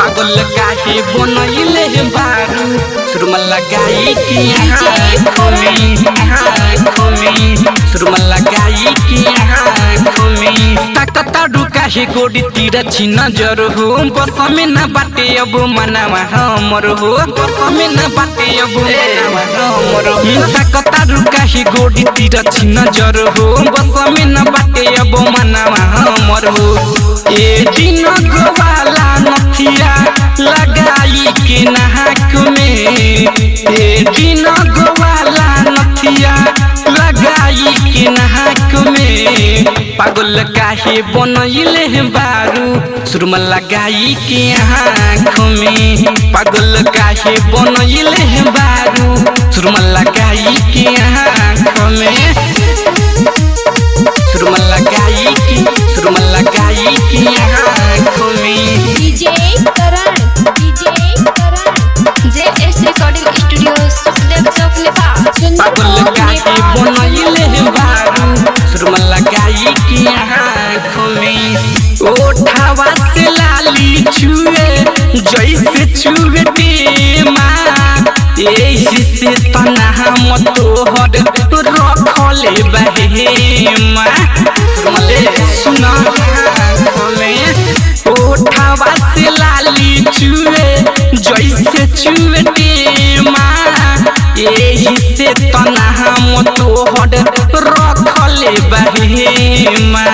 पागल काहे बनैले बारू सुरमा लगाई कि आँखों में सुरमा लगाई कि आँखों में ताकताडू काहे गोडी तीर छिन जर हो बस में न बाटे अब मनावा हमर हो बस में न बाटे अब मनावा हमर हो ताकताडू काहे गोडी तीर छिन जर हो बस में न बाटे अब मनावा हमर हो ए दिन गोवाला नथिया लगाई के नाक में ए दिन गोवाला नथिया लगाई के नाक में पागल काहे बनैले बारू सुरमा लगाई के आँख में पागल काहे बनैले बारू सुरमा लगाई के आँख में सुरमा लगाई के आँख में डीजे करण जेएस रिकॉर्डिंग स्टूडियो सुखदेव चौक नेपाल पागल काहे बनैले बारू सुरमा लगाई के आँख में ओठावा से लाली छुए जैसे छुए टेमा एही से तना हम तोहर रखले बहेमा सुना ओठावा से लाली छुए जैसे छुए टेमा एही से तना हम तोहर रखले बहेमा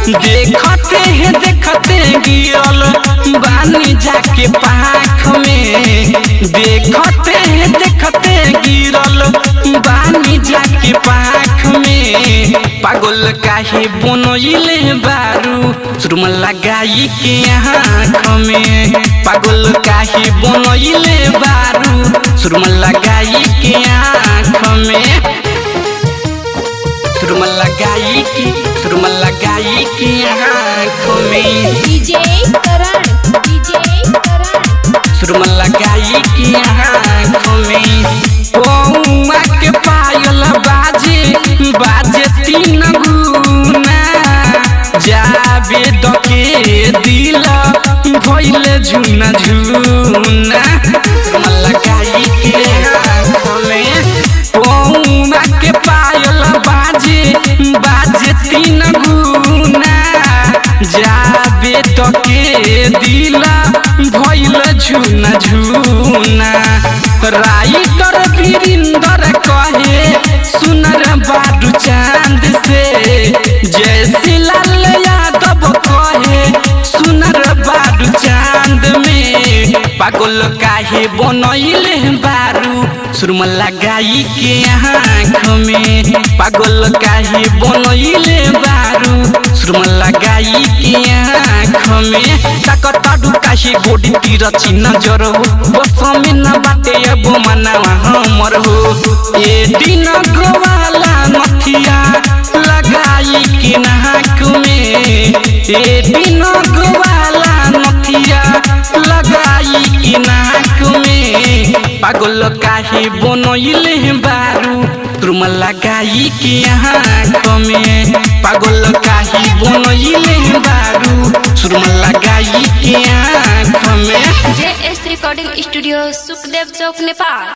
देखते गिरल बानी जाके पाख में देखते गिरल बानी जाके पाख में पागल काहे बनैले बारू सुरमा लगाई के आँख में पागल काहे बनैले बारू सुरमा लगाई के आँख में सुरमा लगाई के आँख में डीजे करण सुरमा लगाई के आँख में पौआ के पायल बाजे तीन गुना जाबे दके दिल भइले झुना झुना सुरमा लगाई के आँख में पौआ के पायल बाजे तीन गुना जाबे तके दिल भइल झुना झुना राइटर वीरेंद्र कहे सुनर बाडू चांद से जैसे लाल यादव कहे सुनर बाडू चांद में पागल काहे बनैले बारू सुरमा लगाई के आँख में पागल काहे बनैले बारू सुरमा लगाई के आँख में ताकताडू काहे गोडी तीर छिन जर हो बस में न बाटे अब मनावा हमर हो ए दिन गोवाला नथिया लगाई के नाक में ए दिन गोवाला नथिया लगाई के नाक में पागल काहे बनैले बारू सुरमा लगाई के आँख में पागल काहे बनैले बारू सुरमा लगाई के आँख में जेएस रिकॉर्डिंग स्टूडियो सुखदेव चौक नेपाल।